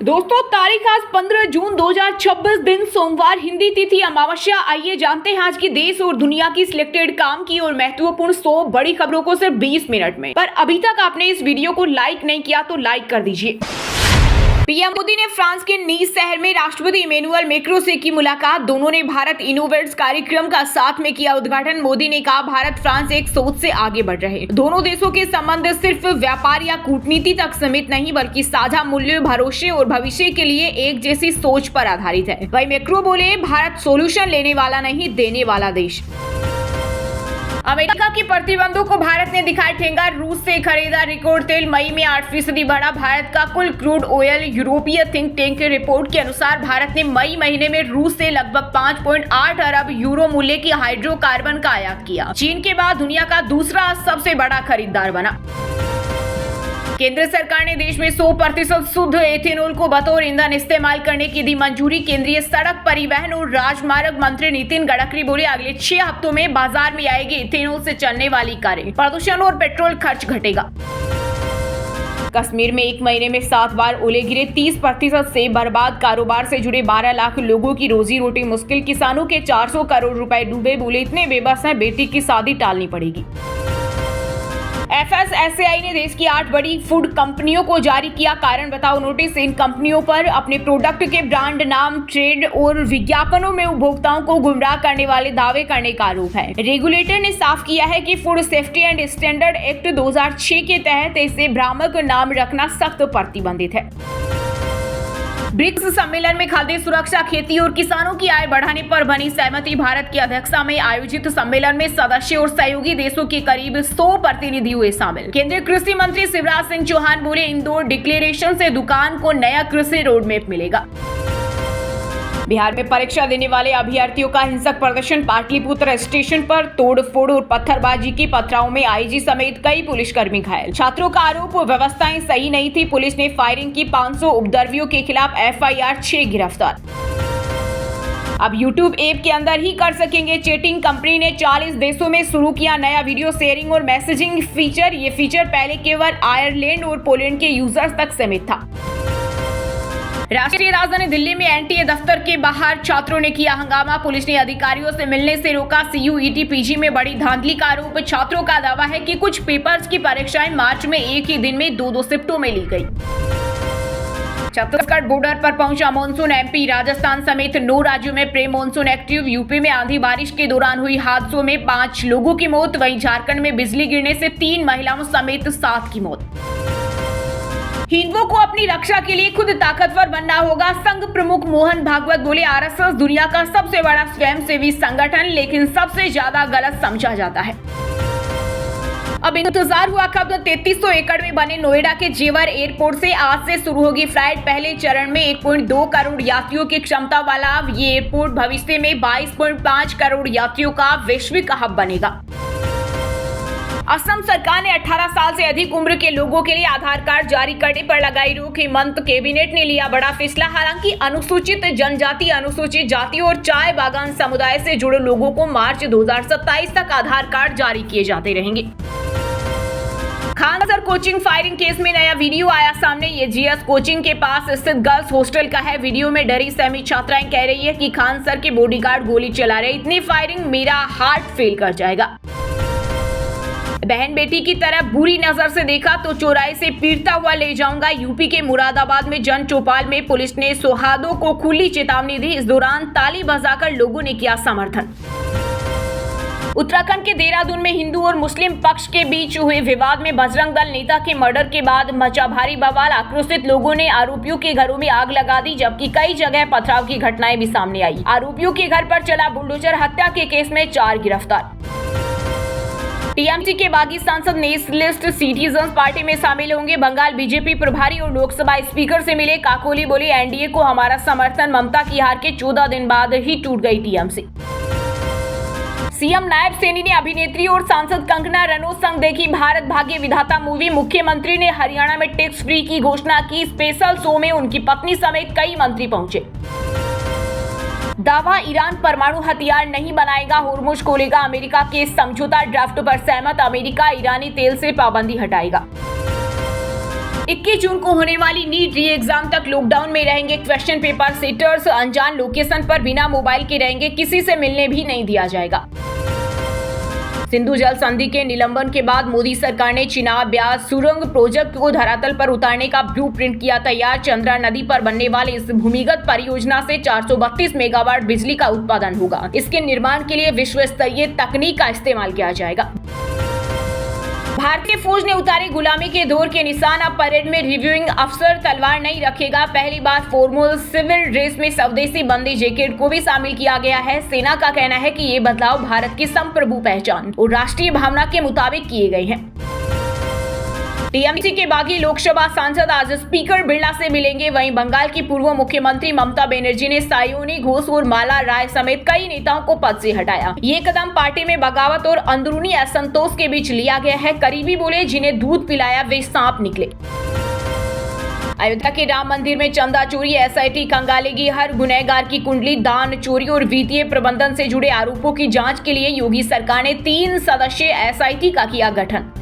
दोस्तों, तारीख आज 15 जून 2026 दिन सोमवार, हिंदी तिथि अमावस्या। आइए जानते हैं आज की देश और दुनिया की सिलेक्टेड काम की और महत्वपूर्ण 100 बड़ी खबरों को सिर्फ 20 मिनट में। पर अभी तक आपने इस वीडियो को लाइक नहीं किया तो लाइक कर दीजिए। पीएम मोदी ने फ्रांस के नीस शहर में राष्ट्रपति इमैनुअल मैक्रों से की मुलाकात। दोनों ने भारत इनोवेट्स कार्यक्रम का साथ में किया उद्घाटन। मोदी ने कहा, भारत फ्रांस एक सोच से आगे बढ़ रहे हैं। दोनों देशों के संबंध सिर्फ व्यापार या कूटनीति तक सीमित नहीं, बल्कि साझा मूल्य, भरोसे और भविष्य के लिए एक जैसी सोच पर आधारित है। वहीं मैक्रो बोले, भारत सोल्यूशन लेने वाला नहीं, देने वाला देश। अमेरिका के प्रतिबंधों को भारत ने दिखाया ठेंगा। रूस से खरीदा रिकॉर्ड तेल मई में 8% बढ़ा भारत का कुल क्रूड ऑयल। यूरोपीय थिंक टैंक की रिपोर्ट के अनुसार भारत ने मई महीने में रूस से लगभग 5.8 अरब यूरो मूल्य की हाइड्रोकार्बन का आयात किया। चीन के बाद दुनिया का दूसरा सबसे बड़ा खरीदार बना। केंद्र सरकार ने देश में 100% शुद्ध एथेनॉल को बतौर ईंधन इस्तेमाल करने की दी मंजूरी। केंद्रीय सड़क परिवहन और राजमार्ग मंत्री नितिन गडकरी बोले, अगले 6 हफ्तों में बाजार में आएगी एथेनॉल से चलने वाली कारें। प्रदूषण और पेट्रोल खर्च घटेगा। कश्मीर में एक महीने में 7 बार ओले गिरे। 30% से बर्बाद। कारोबार से जुड़े 12 लाख लोगों की रोजी रोटी मुश्किल। किसानों के 400 करोड़ रुपए डूबे। बोले, इतने बेबस हैं, बेटी की शादी टालनी पड़ेगी। FSSAI ने देश की 8 बड़ी फूड कंपनियों को जारी किया कारण बताओ नोटिस। इन कंपनियों पर अपने प्रोडक्ट के ब्रांड नाम, ट्रेड और विज्ञापनों में उपभोक्ताओं को गुमराह करने वाले दावे करने का आरोप है। रेगुलेटर ने साफ किया है कि food safety and standard act 2006 के तहत इसे भ्रामक नाम रखना सख्त प्रतिबंधित है। ब्रिक्स सम्मेलन में खाद्य सुरक्षा, खेती और किसानों की आय बढ़ाने पर बनी सहमति। भारत की अध्यक्षता में आयोजित सम्मेलन में सदस्य और सहयोगी देशों के करीब 100 प्रतिनिधि हुए शामिल। केंद्रीय कृषि मंत्री शिवराज सिंह चौहान बोले, इंदौर डिक्लेरेशन से दुकान को नया कृषि रोडमैप मिलेगा। बिहार में परीक्षा देने वाले अभ्यर्थियों का हिंसक प्रदर्शन। पाटलिपुत्र स्टेशन पर तोड़फोड़ और पत्थरबाजी की पथराव में आईजी समेत कई पुलिसकर्मी घायल। छात्रों का आरोप, व्यवस्थाएं सही नहीं थी। पुलिस ने फायरिंग की। 500 उपद्रवियों के खिलाफ FIR, 6 गिरफ्तार। अब YouTube ऐप के अंदर ही कर सकेंगे चैटिंग। कंपनी ने 40 देशों में शुरू किया नया वीडियो शेयरिंग और मैसेजिंग फीचर। ये फीचर पहले केवल आयरलैंड और पोलैंड के यूजर्स तक सीमित था। राष्ट्रीय राजधानी दिल्ली में NTA दफ्तर के बाहर छात्रों ने किया हंगामा। पुलिस ने अधिकारियों से मिलने से रोका। CUET PG में बड़ी धांधली का आरोप। छात्रों का दावा है कि कुछ पेपर्स की परीक्षाएं मार्च में एक ही दिन में 2-2 शिफ्टों में ली गई। छत्तीसगढ़ बॉर्डर पर पहुंचा मानसून। MP, राजस्थान समेत 9 राज्यों में प्री मानसून एक्टिव। यूपी में आंधी बारिश के दौरान हुई हादसों में 5 लोगों की मौत। वहीं झारखंड में बिजली गिरने से 3 महिलाओं समेत 7 की मौत। हिंदुओं को अपनी रक्षा के लिए खुद ताकतवर बनना होगा। संघ प्रमुख मोहन भागवत बोले, RSS दुनिया का सबसे बड़ा स्वयंसेवी संगठन, लेकिन सबसे ज्यादा गलत समझा जाता है। अब इंतजार हुआ कब 3300 एकड़ में बने नोएडा के जेवर एयरपोर्ट से आज से शुरू होगी फ्लाइट। पहले चरण में 1.2 करोड़ यात्रियों की क्षमता वाला ये एयरपोर्ट भविष्य में 22.5 करोड़ यात्रियों का वैश्विक हब बनेगा। असम सरकार ने 18 साल से अधिक उम्र के लोगों के लिए आधार कार्ड जारी करने पर लगाई रोक। हेमंत कैबिनेट ने लिया बड़ा फैसला। हालांकि अनुसूचित जनजाति, अनुसूचित जाति और चाय बागान समुदाय से जुड़े लोगों को मार्च 2027 तक आधार कार्ड जारी किए जाते रहेंगे। Khan sir coaching firing case में नया वीडियो आया सामने। ये GS कोचिंग के पास स्थित गर्ल्स हॉस्टल का है। वीडियो में डरी सहमी छात्राएं कह रही है कि खान सर के बॉडीगार्ड गोली चला रहे, इतनी फायरिंग मेरा हार्ट फेल कर जाएगा। बहन बेटी की तरह बुरी नजर से देखा तो चौराहे से पीटता हुआ ले जाऊंगा। यूपी के मुरादाबाद में जन चौपाल में पुलिस ने सुहादों को खुली चेतावनी दी। इस दौरान ताली बजाकर लोगों ने किया समर्थन। उत्तराखंड के देहरादून में हिंदू और मुस्लिम पक्ष के बीच हुए विवाद में बजरंग दल नेता के मर्डर के बाद मचा भारी बवाल। आक्रोशित लोगों ने आरोपियों के घरों में आग लगा दी, जबकि कई जगह पथराव की घटनाएं भी सामने आई। आरोपियों के घर पर चला बुलडोजर। हत्या के केस में 4 गिरफ्तार। TMC के बागी सांसद नेशनलिस्ट सिटीजन्स पार्टी में शामिल होंगे। बंगाल BJP प्रभारी और लोकसभा स्पीकर से मिले। काकोली बोली, NDA को हमारा समर्थन। ममता की हार के 14 दिन बाद ही टूट गई TMC। CM नायब सैनी ने अभिनेत्री और सांसद कंगना रनौत संग देखी भारत भाग्य विधाता मूवी। मुख्यमंत्री ने हरियाणा में टैक्स फ्री की घोषणा की। स्पेशल शो में उनकी पत्नी समेत कई मंत्री पहुंचे। दावा, ईरान परमाणु हथियार नहीं बनाएगा, होर्मुज खोलेगा। अमेरिका के समझौता ड्राफ्ट पर सहमत। अमेरिका ईरानी तेल से पाबंदी हटाएगा। 21 जून को होने वाली नीट री एग्जाम तक लॉकडाउन में रहेंगे क्वेश्चन पेपर सेटर्स। अनजान लोकेशन पर बिना मोबाइल के रहेंगे, किसी से मिलने भी नहीं दिया जाएगा। सिंधु जल संधि के निलंबन के बाद मोदी सरकार ने चिनाब ब्यास सुरंग प्रोजेक्ट को धरातल पर उतारने का ब्लूप्रिंट किया तैयार। चंद्रा नदी पर बनने वाले इस भूमिगत परियोजना से 432 मेगावाट बिजली का उत्पादन होगा। इसके निर्माण के लिए विश्व स्तरीय तकनीक का इस्तेमाल किया जाएगा। भारतीय फौज ने उतारे गुलामी के दौर के निशान। अब परेड में रिव्यूइंग अफसर तलवार नहीं रखेगा। पहली बार फॉर्मल सिविल ड्रेस में स्वदेशी बंदी जैकेट को भी शामिल किया गया है। सेना का कहना है कि ये बदलाव भारत की संप्रभु पहचान और राष्ट्रीय भावना के मुताबिक किए गए हैं। टीएमसी के बागी लोकसभा सांसद आज स्पीकर बिरला से मिलेंगे। वहीं बंगाल की पूर्व मुख्यमंत्री ममता बनर्जी ने सायोनी घोष और माला राय समेत कई नेताओं को पद से हटाया। ये कदम पार्टी में बगावत और अंदरूनी असंतोष के बीच लिया गया है। करीबी बोले जिन्हें दूध पिलाया वे सांप निकले। अयोध्या के राम मंदिर में चंदा चोरी, एसआईटी खंगालेगी हर गुनहगार की कुंडली। दान चोरी और वित्तीय प्रबंधन से जुड़े आरोपों की जांच के लिए योगी सरकार ने 3 सदस्यीय एसआईटी का किया गठन।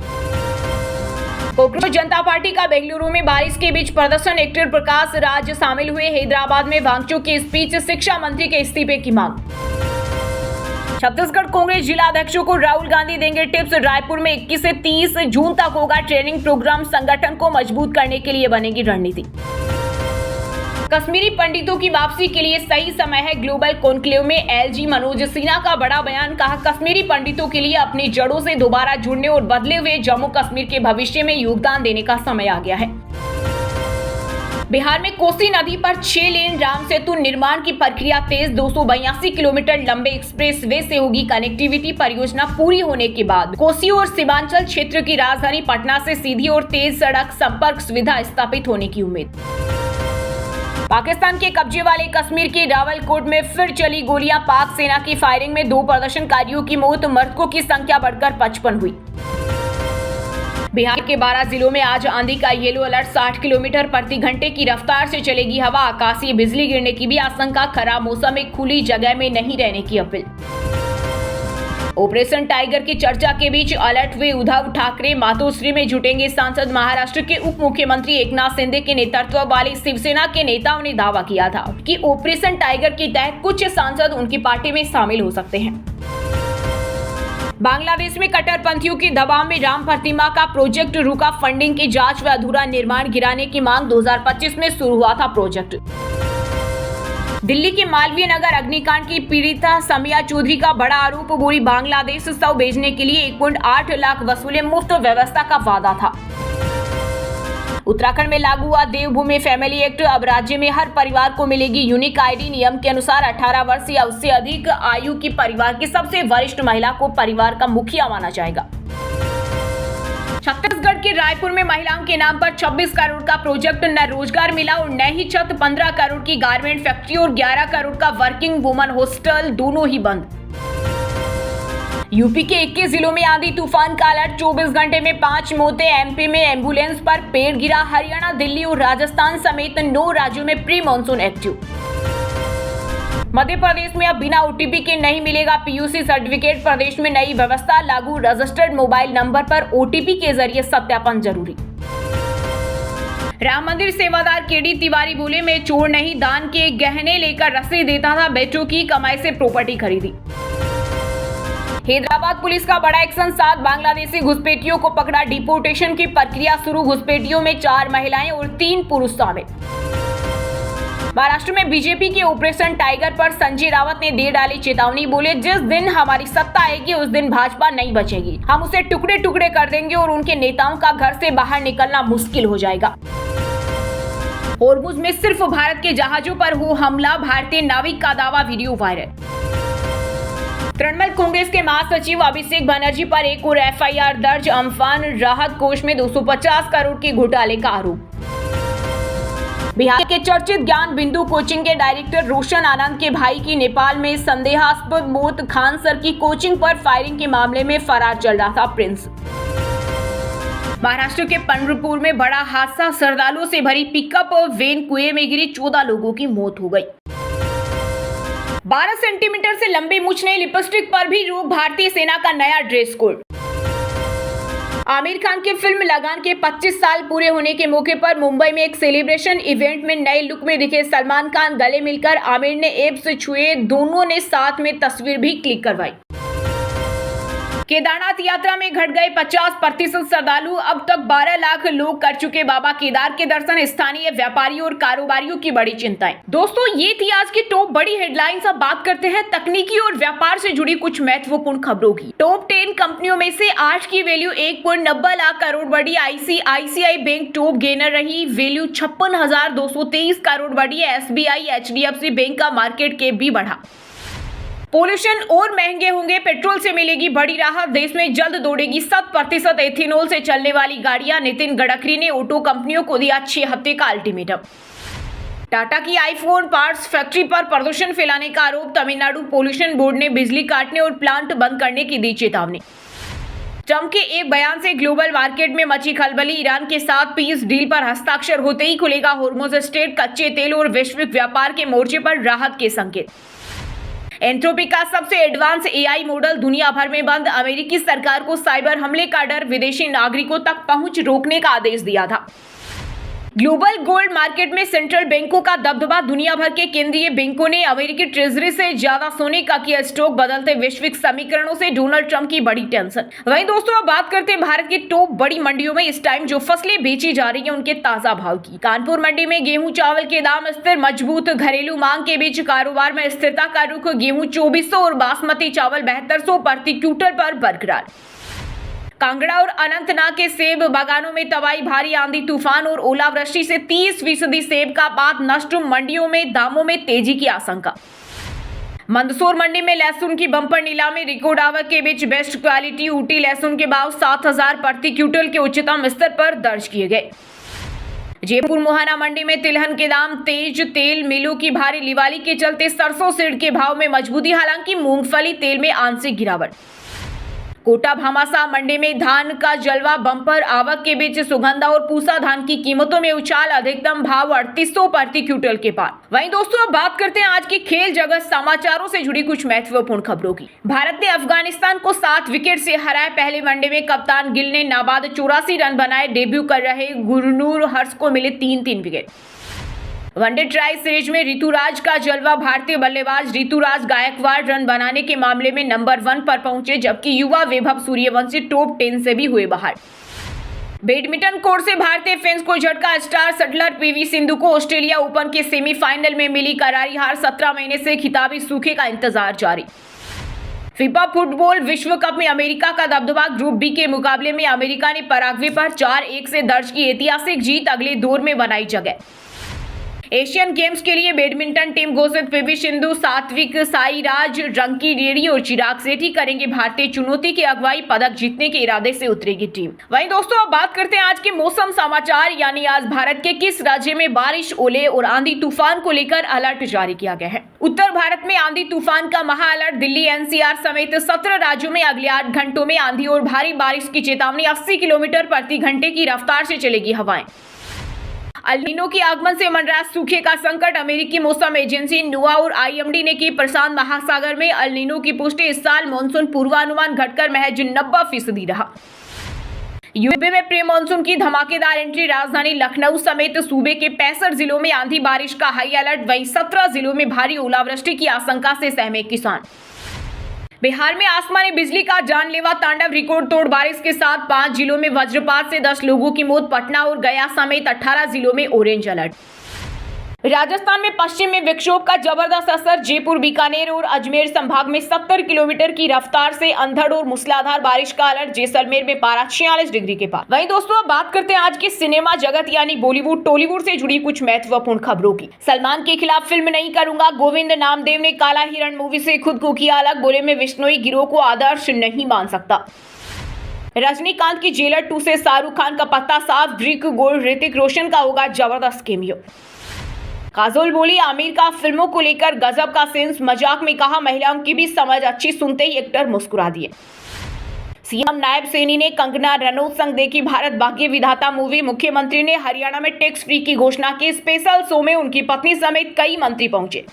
कांग्रेस जनता पार्टी का बेंगलुरु में बारिश के बीच प्रदर्शन। एक्टर प्रकाश राज शामिल हुए। हैदराबाद में वांगचुक की स्पीच, शिक्षा मंत्री के इस्तीफे की मांग। छत्तीसगढ़ कांग्रेस जिला अध्यक्षों को राहुल गांधी देंगे टिप्स। रायपुर में 21 से 30 जून तक होगा ट्रेनिंग प्रोग्राम। संगठन को मजबूत करने के लिए बनेगी रणनीति। कश्मीरी पंडितों की वापसी के लिए सही समय है। ग्लोबल कॉन्क्लेव में एलजी मनोज सिन्हा का बड़ा बयान। कहा कश्मीरी पंडितों के लिए अपनी जड़ों से दोबारा जुड़ने और बदले हुए जम्मू कश्मीर के भविष्य में योगदान देने का समय आ गया है। बिहार में कोसी नदी पर 6 लेन राम सेतु निर्माण की प्रक्रिया तेज। 282 किलोमीटर लंबे एक्सप्रेसवे से होगी कनेक्टिविटी। परियोजना पूरी होने के बाद कोसी और सीमांचल क्षेत्र की राजधानी पटना से सीधी और तेज सड़क संपर्क सुविधा स्थापित होने की उम्मीद। पाकिस्तान के कब्जे वाले कश्मीर के रावलकोट में फिर चली गोलियां। पाक सेना की फायरिंग में 2 प्रदर्शनकारियों की मौत। मृतकों की संख्या बढ़कर 55 हुई। बिहार के 12 जिलों में आज आंधी का येलो अलर्ट। 60 किलोमीटर प्रति घंटे की रफ्तार से चलेगी हवा। आकाशीय बिजली गिरने की भी आशंका। खराब मौसम में खुली जगह में नहीं रहने की अपील। ऑपरेशन टाइगर की चर्चा के बीच अलर्ट हुए उद्धव ठाकरे। मातोश्री में जुटेंगे सांसद। महाराष्ट्र के उप मुख्यमंत्री एकनाथ शिंदे के नेतृत्व वाली शिवसेना के नेताओं ने दावा किया था कि ऑपरेशन टाइगर के तहत कुछ सांसद उनकी पार्टी में शामिल हो सकते हैं। बांग्लादेश में कट्टरपंथियों के दबाव में राम प्रतिमा का प्रोजेक्ट रुका। फंडिंग की जांच व अधूरा निर्माण गिराने की मांग। 2025 में शुरू हुआ था प्रोजेक्ट। दिल्ली के मालवीय नगर अग्निकांड की पीड़िता समिया चौधरी का बड़ा आरोप। बोली बांग्लादेश शव भेजने के लिए 1.8 लाख वसूले। मुफ्त व्यवस्था का वादा था। उत्तराखंड में लागू हुआ देवभूमि फैमिली एक्ट। अब राज्य में हर परिवार को मिलेगी यूनिक आईडी। नियम के अनुसार 18 वर्ष या उससे अधिक आयु की परिवार की सबसे वरिष्ठ महिला को परिवार का मुखिया माना जाएगा। छत्तीसगढ़ के रायपुर में महिलाओं के नाम पर 26 करोड़ का प्रोजेक्ट। न रोजगार मिला और न ही छत। 15 करोड़ की गारमेंट फैक्ट्री और 11 करोड़ का वर्किंग वुमन हॉस्टल दोनों ही बंद। यूपी के 21 जिलों में आंधी तूफान का अलर्ट। 24 घंटे में 5 मौतें। एमपी में एम्बुलेंस पर पेड़ गिरा। हरियाणा, दिल्ली और राजस्थान समेत 9 राज्यों में pre monsoon active. Madhya Pradesh में अब बिना ओटीपी के नहीं मिलेगा पीयूसी सर्टिफिकेट। प्रदेश में नई व्यवस्था लागू। रजिस्टर्ड मोबाइल नंबर पर ओटीपी के जरिए सत्यापन जरूरी। राम मंदिर सेवादार केडी तिवारी बोले मैं चोर नहीं, दान के गहने लेकर रसीद देता था, बेटों की कमाई से प्रॉपर्टी खरीदी। हैदराबाद पुलिस का बड़ा एक्शन। 7 बांग्लादेशी घुसपैठियों को पकड़ा। डिपोर्टेशन की प्रक्रिया शुरू। घुसपैठियों में 4 महिलाएं और 3 पुरुष शामिल। महाराष्ट्र में बीजेपी के ऑपरेशन टाइगर पर संजय रावत ने दे डाली चेतावनी। बोले जिस दिन हमारी सत्ता आएगी उस दिन भाजपा नहीं बचेगी। हम उसे टुकड़े टुकड़े कर देंगे और उनके नेताओं का घर से बाहर निकलना मुश्किल हो जाएगा। होर्मुज में सिर्फ भारत के जहाजों पर हो हमला। भारतीय नाविक का दावा। Video viral. तृणमूल कांग्रेस के महासचिव अभिषेक बनर्जी पर एक और एफआईआर दर्ज। अम्फान राहत कोष में 250 करोड़ के घोटाले का आरोप। बिहार के चर्चित ज्ञान बिंदु कोचिंग के डायरेक्टर रोशन आनंद के भाई की नेपाल में संदेहास्पद मौत। खान सर की कोचिंग पर फायरिंग के मामले में फरार चल रहा था प्रिंस। महाराष्ट्र के पंढरपुर में बड़ा हादसा। श्रद्धालुओं से भरी पिकअप वैन कुएं में गिरी। 14 लोगों की मौत हो गई। 12 सेंटीमीटर से लंबे मूछने लिपस्टिक पर भी रोक। भारतीय सेना का नया ड्रेस कोड। आमिर खान की फिल्म लगान के 25 साल पूरे होने के मौके पर मुंबई में एक सेलिब्रेशन इवेंट में नए लुक में दिखे सलमान खान। गले मिलकर आमिर ने एब्स छुए, दोनों ने साथ में तस्वीर भी क्लिक करवाई। केदारनाथ यात्रा में घट गए 50% श्रद्धालु। अब तक 12 लाख लोग कर चुके बाबा केदार के दर्शन। स्थानीय व्यापारियों और कारोबारियों की बड़ी चिंताएं। दोस्तों, ये थी आज की टॉप बड़ी हेडलाइंस। अब बात करते हैं तकनीकी और व्यापार से जुड़ी कुछ महत्वपूर्ण खबरों की। टॉप 10 कंपनियों में से 8 की वैल्यू 1.90 लाख करोड़ बढ़ी। आईसीआईसीआई बैंक टॉप गेनर रही, वैल्यू 56,223 करोड़ बढ़ी। एसबीआई एचडीएफसी बैंक का मार्केट कैप भी बढ़ा। पोल्यूशन और महंगे होंगे, पेट्रोल से मिलेगी बड़ी राहत। देश में जल्द दौड़ेगी 100% एथेनॉल से चलने वाली गाड़ियां। नितिन गडकरी ने ऑटो कंपनियों को दिया 6 हफ्ते का अल्टीमेटम। टाटा की आईफोन पार्ट्स फैक्ट्री पर प्रदूषण फैलाने का आरोप। तमिलनाडु पोल्यूशन बोर्ड ने बिजली काटने और प्लांट बंद करने की दी चेतावनी। ट्रंप के एक बयान से ग्लोबल मार्केट में मची खलबली। ईरान के साथ पीस डील पर हस्ताक्षर होते ही खुलेगा हॉर्मुज़ स्ट्रेट। कच्चे तेल और वैश्विक व्यापार के मोर्चे पर राहत के संकेत। एंथ्रोपी का सबसे एडवांस एआई मॉडल दुनिया भर में बंद। अमेरिकी सरकार को साइबर हमले का डर, विदेशी नागरिकों तक पहुंच रोकने का आदेश दिया था। ग्लोबल गोल्ड मार्केट में सेंट्रल बैंकों का दबदबा। दुनिया भर के केंद्रीय बैंकों ने अमेरिकी ट्रेजरी से ज्यादा सोने का किया स्टॉक। बदलते वैश्विक समीकरणों से डोनाल्ड ट्रंप की बड़ी टेंशन। वहीं दोस्तों, अब बात करते हैं भारत की टॉप बड़ी मंडियों में इस टाइम जो फसलें बेची जा रही हैं उनके ताजा भाव की। कानपुर मंडी में गेहूं चावल के दाम स्थिर। मजबूत घरेलू मांग के बीच कारोबार में स्थिरता का रुख। गेहूं 2400 और बासमती चावल 7200 प्रति क्विंटल पर बरकरार। कांगड़ा और अनंतनाग के सेब बागानों में तबाही। भारी आंधी तूफान और ओलावृष्टि से 30% सेब का पात नष्ट। मंडियों में दामों में तेजी की आशंका। मंदसौर मंडी में लहसुन की बम्पर नीलामी। रिकॉर्ड आवक के बीच बेस्ट क्वालिटी ऊटी लहसुन के भाव 7000 प्रति क्विंटल के उच्चतम स्तर पर दर्ज किए गए। जयपुर मोहाना मंडी में तिलहन के दाम तेज। तेल मिलों की भारी लिवाली के चलते सरसों सीड के भाव में मजबूती, हालांकि मूंगफली तेल में आंशिक गिरावट। कोटा भामासा मंडी में धान का जलवा। बम्पर आवक के बीच सुगंधा और पूसा धान की कीमतों में उछाल। अधिकतम भाव 3800 प्रति क्विंटल के पार। वहीं दोस्तों, अब बात करते हैं आज की खेल जगत समाचारों से जुड़ी कुछ महत्वपूर्ण खबरों की। भारत ने अफगानिस्तान को 7 विकेट से हराया। पहले वनडे में कप्तान गिल ने नाबाद 84 रन बनाए। डेब्यू कर रहे गुरनूर हर्ष को मिले 3 विकेट। वनडे ट्राई सीरीज में ऋतुराज का जलवा। भारतीय बल्लेबाज ऋतुराज गायकवाड़ रन बनाने के मामले में नंबर 1 पर पहुंचे, जबकि युवा वैभव सूर्यवंशी टॉप 10 से भी हुए बाहर। बैडमिंटन कोर्ट से भारतीय फैंस को झटका। स्टार शटलर पीवी सिंधु को ऑस्ट्रेलिया ओपन के सेमीफाइनल में मिली करारी हार। 17 महीने से खिताबी सूखे का इंतजार जारी। फीफा फुटबॉल विश्व कप में अमेरिका का दबदबा। ग्रुप बी के मुकाबले में अमेरिका ने पैराग्वे पर 4-1 से दर्ज की ऐतिहासिक जीत। अगले दौर में बनाई जगह। एशियन गेम्स के लिए बैडमिंटन टीम घोषित। पीवी सिंधु, सात्विक साईराज, रंकी रेड्डी और चिराग सेठी करेंगे भारतीय चुनौती की अगुवाई। पदक जीतने के इरादे से उतरेगी टीम। वहीं दोस्तों, अब बात करते हैं आज के मौसम समाचार। यानी आज भारत के किस राज्य में बारिश, ओले और आंधी तूफान को लेकर अलर्ट जारी किया गया है। उत्तर भारत में आंधी तूफान का महा अलर्ट। दिल्ली एनसीआर समेत 17 राज्यों में अगले 8 घंटों में आंधी और भारी बारिश की चेतावनी। 80 किलोमीटर प्रति घंटे की रफ्तार से चलेगी हवाएं। अल नीनो के आगमन से मंडरा सूखे का संकट। अमेरिकी मौसम एजेंसी नोआ और आईएमडी ने की प्रशांत महासागर में अल नीनो की पुष्टि। इस साल मानसून पूर्वानुमान घटकर महज 90% रहा। यूपी में प्री मानसून की धमाकेदार एंट्री। राजधानी लखनऊ समेत सूबे के 65 जिलों में आंधी बारिश का हाई अलर्ट। वहीं 17 जिलों में भारी ओलावृष्टि की आशंका से सहमे किसान। बिहार में आसमानी बिजली का जानलेवा तांडव। रिकॉर्ड तोड़ बारिश के साथ 5 जिलों में वज्रपात से 10 लोगों की मौत। पटना और गया समेत 18 जिलों में ऑरेंज अलर्ट। राजस्थान में पश्चिम में विक्षोभ का जबरदस्त असर। जयपुर, बीकानेर और अजमेर संभाग में 70 किलोमीटर की रफ्तार से अंधड़ और मूसलाधार बारिश का अलर्ट। जैसलमेर में पारा 46 डिग्री के पार। वहीं दोस्तों, अब बात करते हैं आज के सिनेमा जगत यानी बॉलीवुड टॉलीवुड से जुड़ी कुछ महत्वपूर्ण खबरों की। सलमान के खिलाफ फिल्म नहीं करूंगा। गोविंद नामदेव ने काला हिरण मूवी से खुद को किया अलग। बोले, मैं बिश्नोई गिरोह को आदर्श नहीं मान सकता। रजनीकांत की जेलर 2 से शाहरुख खान का पत्ता साफ। ग्रीक गोल्ड ऋतिक रोशन का होगा जबरदस्त केमियो। काजोल बोली, आमिर का फिल्मों को लेकर गजब का सेंस। मजाक में कहा, महिलाओं की भी समझ अच्छी। सुनते ही एक्टर मुस्कुरा दिए। सीएम नायब सैनी ने कंगना रनौत संग देखी भारत भाग्य विधाता मूवी। मुख्यमंत्री ने हरियाणा में टैक्स फ्री की घोषणा की। स्पेशल शो में उनकी पत्नी समेत कई मंत्री पहुंचे।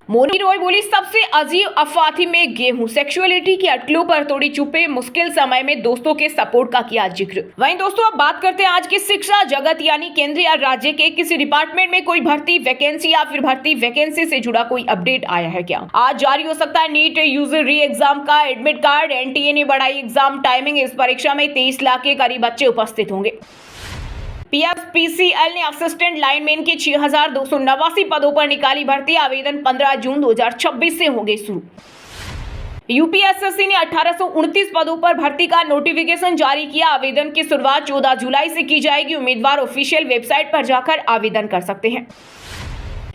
मोनी रॉय बोली, सबसे अजीब अफवाह थी में गेहूं, सेक्सुअलिटी की अटकलों पर तोड़ी चुप्पे, मुश्किल समय में दोस्तों के सपोर्ट का किया जिक्र। वहीं दोस्तों अब बात करते हैं आज की शिक्षा जगत यानी केंद्र या राज्य के किसी डिपार्टमेंट में कोई भर्ती वैकेंसी या फिर भर्ती वैकेंसी से जुड़ा कोई अपडेट आया है क्या? आज जारी हो सकता है नीट यूजर री एग्जाम का एडमिट कार्ड। एनटीए ने बढ़ाई एग्जाम टाइमिंग। इस परीक्षा में 23 लाख के करीब बच्चे उपस्थित होंगे। पीएफपीसीएल ने असिस्टेंट लाइनमैन के 6289 पदों पर निकाली भर्ती। आवेदन 15 जून 2026 से होंगे शुरू। यूपीएसएससी ने 1829 पदों पर भर्ती का नोटिफिकेशन जारी किया। आवेदन की शुरुआत 14 जुलाई से की जाएगी। उम्मीदवार ऑफिशियल वेबसाइट पर जाकर आवेदन कर सकते हैं।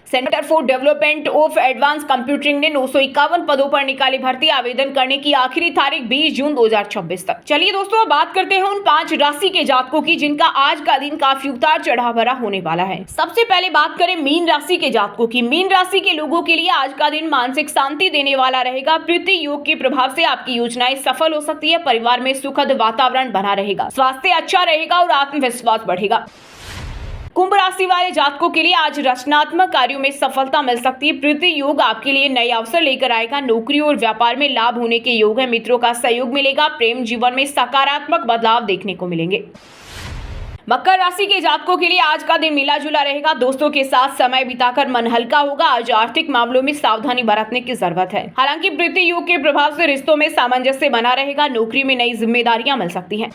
Centre for development of advance computing ने 951 पदों पर निकाली भर्ती। आवेदन करने की आखिरी तारीख 20 जून 2026 तक। चलिए दोस्तों अब बात करते हैं उन 5 राशि के जातकों की जिनका आज का दिन काफी उतार चढ़ाव भरा होने वाला है। सबसे पहले बात करें मीन राशि के जातकों की। मीन राशि के लोगों के लिए आज का दिन मानसिक शांति देने वाला रहेगा। प्रीति योग के प्रभाव से आपकी योजनाएं सफल हो सकती है। परिवार में सुखद वातावरण बना रहेगा। स्वास्थ्य अच्छा रहेगा और आत्मविश्वास बढ़ेगा। कुंभ राशि वाले जातकों के लिए आज रचनात्मक कार्यों में सफलता मिल सकती है। प्रीति योग आपके लिए नए अवसर लेकर आएगा। नौकरी और व्यापार में लाभ होने के योग है। मित्रों का सहयोग मिलेगा। प्रेम जीवन में सकारात्मक बदलाव देखने को मिलेंगे। मकर राशि के जातकों के लिए आज का दिन मिला जुला रहेगा। दोस्तों के साथ समय बिताकर मन हल्का होगा। आज आर्थिक मामलों में सावधानी बरतने की जरूरत है। हालांकि प्रीति योग के प्रभाव से रिश्तों में सामंजस्य बना रहेगा। नौकरी में नई जिम्मेदारियां मिल सकती हैं।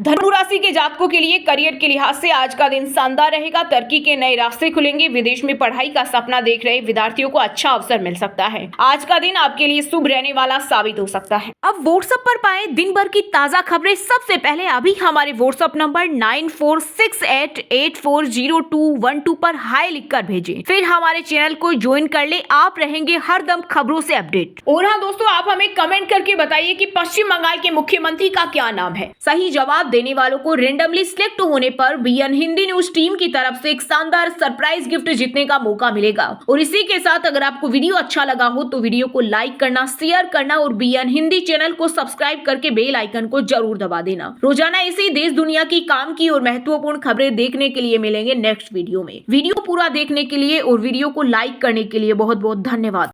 धनु राशि के जातकों के लिए करियर के लिहाज से आज का दिन शानदार रहेगा। तरक्की के नए रास्ते खुलेंगे। विदेश में पढ़ाई का सपना देख रहे विद्यार्थियों को अच्छा अवसर मिल सकता है। आज का दिन आपके लिए शुभ रहने वाला साबित हो सकता है। अब व्हाट्सएप पर पाए दिन भर की ताजा खबरें सबसे पहले अभी हमारे व्हाट्सएप नंबर 9468840212 पर हाई लिखकर भेजें। फिर हमारे चैनल को ज्वाइन कर ले। आप रहेंगे हरदम खबरों से अपडेट। और हाँ दोस्तों, आप हमें कमेंट करके बताइए कि पश्चिम बंगाल के मुख्यमंत्री का क्या नाम है। सही जवाब देने वालों को रेंडमली सिलेक्ट होने पर बीएन हिंदी न्यूज टीम की तरफ से एक शानदार सरप्राइज गिफ्ट जीतने का मौका मिलेगा। और इसी के साथ अगर आपको वीडियो अच्छा लगा हो तो वीडियो को लाइक करना, शेयर करना और बीएन हिंदी चैनल को सब्सक्राइब करके बेल आइकन को जरूर दबा देना। रोजाना इसी देश दुनिया की काम की और महत्वपूर्ण खबरें देखने के लिए मिलेंगे नेक्स्ट वीडियो में। वीडियो पूरा देखने के लिए और वीडियो को लाइक करने के लिए बहुत बहुत धन्यवाद।